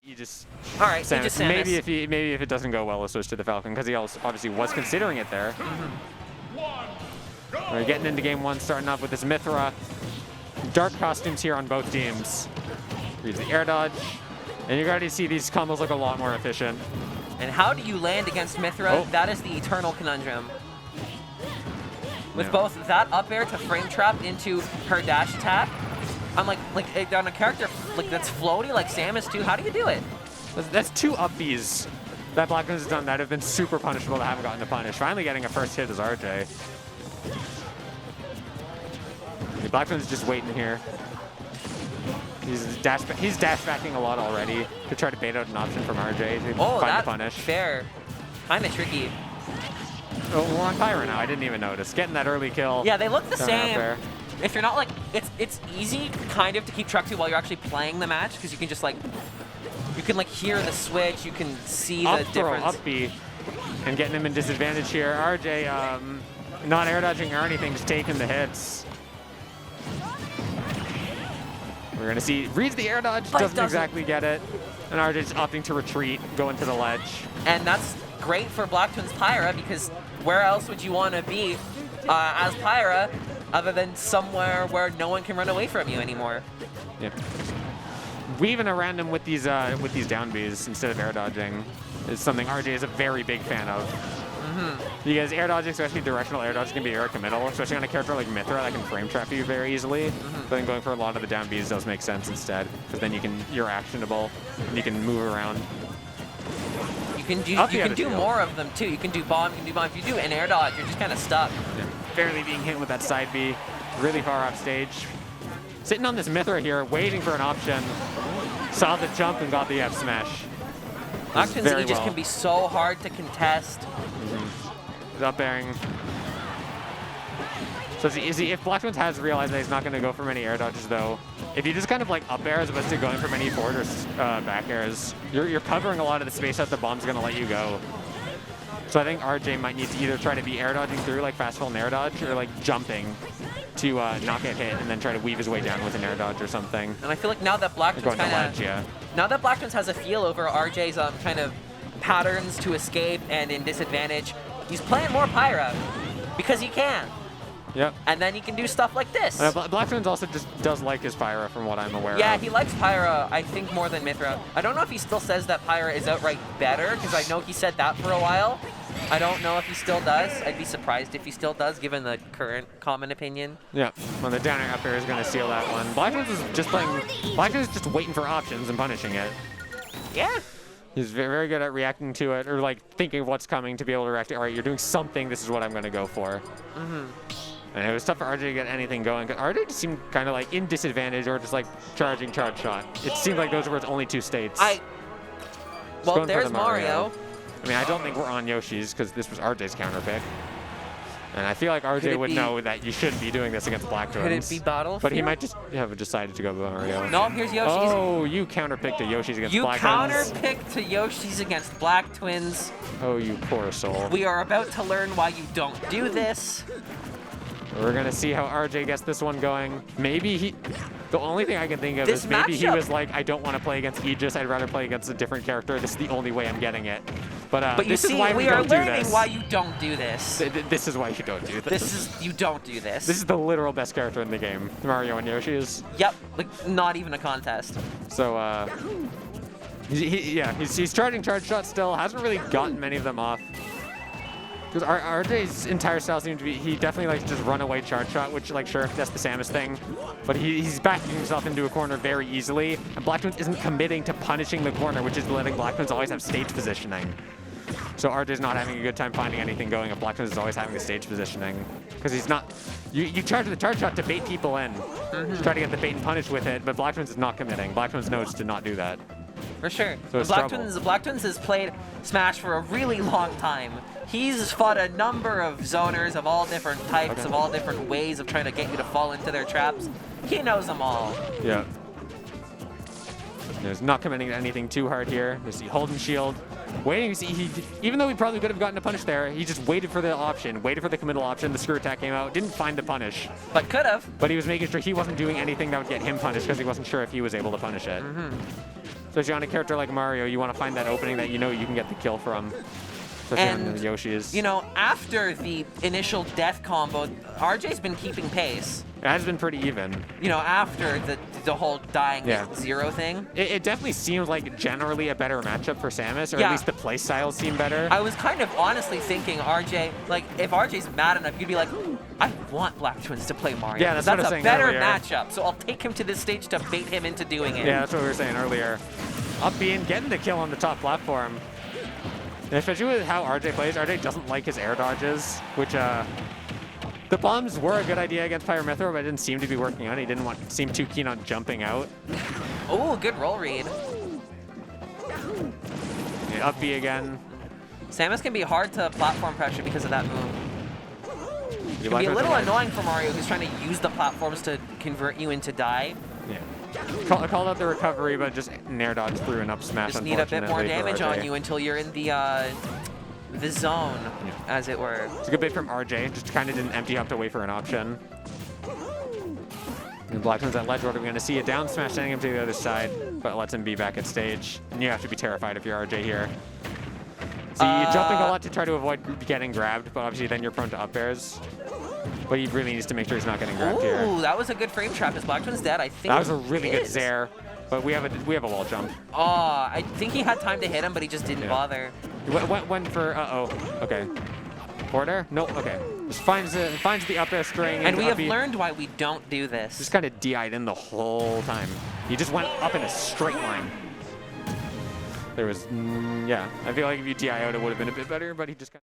Aegis. All right, Samus. Aegis Samus. Maybe if it doesn't go well, we'll switch to the Falcon because he also obviously was considering it there. We're getting into game one, starting off with this Mythra. Dark costumes here on both teams. Reads the air dodge, and you can already see these combos look a lot more efficient. And how do you land against Mythra? Oh. That is the eternal conundrum. With both that up air to frame trap into her dash attack, I'm like on a character like that's floaty like Samus too. How do you do it? That's 2 up Bs that Blacktwins has done that have been super punishable that haven't gotten to punish. Finally getting a first hit is RJ. Blacktwins is just waiting here. He's dash backing a lot already to try to bait out an option from RJ to find the punish. Fair. Kind of tricky. Oh, we're on Pyra now. I didn't even notice. Getting that early kill. Yeah, they look the same. If you're not like, it's easy kind of to keep track to while you're actually playing the match because you can just like, you can like hear the switch. You can see the difference. Up B, and getting him in disadvantage here. RJ not air dodging or anything, just taking the hits. We're gonna see, reads the air dodge, doesn't exactly get it. And RJ's opting to retreat, go into the ledge. And that's great for Blacktwins Pyra because where else would you want to be as Pyra other than somewhere where no one can run away from you anymore? Yep. Weaving around him with these down Bs instead of air dodging is something RJ is a very big fan of. Because air dodging, especially directional air dodge, can be air committal, especially on a character like Mythra that can frame trap you very easily. But then going for a lot of the down Bs does make sense instead, because then you're actionable and you can move around. You can do more of them too. You can do bomb, you can do bomb. If you do an air dodge, you're just kind of stuck. Yeah. Barely being hit with that side B, really far off stage. Sitting on this Mythra here, waiting for an option. Saw the jump and got the F smash. Blacktwins Aegis can be so hard to contest. He's up airing. So if Blacktwins has realized that he's not going to go for many air dodges though, if you just kind of like up air as opposed to going for many forward or back airs, you're covering a lot of the space that the bomb's going to let you go. So I think RJ might need to either try to be air dodging through like fast fall and air dodge or like jumping to not get hit and then try to weave his way down with an air dodge or something. And I feel like now that Blacktwins now that Blacktwins has a feel over RJ's kind of patterns to escape and in disadvantage, he's playing more Pyra because he can. Yep. And then he can do stuff like this. Blacktwins also just does like his Pyra from what I'm aware of. Yeah, he likes Pyra, I think, more than Mythra. I don't know if he still says that Pyra is outright better, because I know he said that for a while. I don't know if he still does. I'd be surprised if he still does, given the current common opinion. Yeah, well, the down air up air is going to seal that one. Blacktwins is just playing. Blacktwins is just waiting for options and punishing it. Yeah. He's very, very good at reacting to it, or like thinking of what's coming to be able to react. All right, you're doing something. This is what I'm going to go for. And it was tough for RJ to get anything going. RJ just seemed kind of like in disadvantage or just like charging charge shot. It seemed like those were its only 2 states. Well, there's Mario. I mean, I don't think we're on Yoshi's because this was RJ's counter pick. And I feel like RJ would know that you shouldn't be doing this against Blacktwins. Could it be Battlefield? But he might just have decided to go Mario. No, here's Yoshi's. Oh, you counter-picked to Yoshi's against Blacktwins. You counter-picked to Yoshi's against Blacktwins. Oh, you poor soul. We are about to learn why you don't do this. We're going to see how RJ gets this one going. Maybe the only thing I can think of is maybe he was like, I don't want to play against Aegis. I'd rather play against a different character. This is the only way I'm getting it. But you see, we are learning why you don't do this. This is why you don't do this. You don't do this. This is the literal best character in the game. Mario and Yoshi is. Yep, like not even a contest. So, he's charging charge shots still. Hasn't really gotten many of them off. Because RJ's entire style seems to be, he definitely likes to just run away charge shot, which, like, sure, that's the Samus thing. But he's backing himself into a corner very easily. And Blacktwins isn't committing to punishing the corner, which is letting Blacktwins always have stage positioning. So RJ's not having a good time finding anything going if Blacktwins is always having the stage positioning. Because he's not, you charge the charge shot to bait people in. Try to get the bait and punish with it, but Blacktwins is not committing. Blacktwins knows to not do that. For sure. So Blacktwins has played Smash for a really long time. He's fought a number of zoners of all different types, of all different ways of trying to get you to fall into their traps. He knows them all. Yeah. There's not committing to anything too hard here. You see holding shield, waiting. You see, even though he probably could have gotten a punish there, he just waited for the option, waited for the committal option. The screw attack came out, didn't find the punish. But could have. But he was making sure he wasn't doing anything that would get him punished because he wasn't sure if he was able to punish it. Especially on a character like Mario, you want to find that opening that you know you can get the kill from. Especially on the Yoshi's. You know, after the initial death combo, RJ's been keeping pace. It has been pretty even. You know, after the whole dying at 0 thing. It definitely seems like generally a better matchup for Samus, or at least the play styles seem better. I was kind of honestly thinking RJ, like, if RJ's mad enough, you'd be like, I want Black Twins to play Mario. Yeah, that's what I was saying a better earlier. matchup, so I'll take him to this stage to bait him into doing it. Yeah, that's what we were saying earlier. Up being, getting the kill on the top platform. And especially with how RJ plays, RJ doesn't like his air dodges, which the bombs were a good idea against Pyra Mythra, but it didn't seem to be working out. He didn't seem too keen on jumping out. Oh, good roll read. Yeah, up B again. Samus can be hard to platform pressure because of that move. It can be a little annoying for Mario, who's trying to use the platforms to convert you into die. Yeah. Called out the recovery, but just nair dodge through an up smash. Just need a bit more damage on you until you're in the zone, as it were. It's a good bait from RJ, just kind of didn't empty up to wait for an option. And Black Twins at ledge order, we're going to see a down smash sending him to the other side, but lets him be back at stage. And you have to be terrified if you're RJ here. So you're jumping a lot to try to avoid getting grabbed, but obviously then you're prone to up airs. But he really needs to make sure he's not getting grabbed here. Ooh, that was a good frame trap. Is Black Twins dead? I think that was a really good Zair, but we have a wall jump. Oh, I think he had time to hit him, but he just didn't bother. He went for okay. Forward air? Nope. Okay. Just finds the up air string. And we have learned why we don't do this. Just kind of DI'd in the whole time. He just went up in a straight line. There was, yeah. I feel like if you DI out, it would have been a bit better, but he just kind of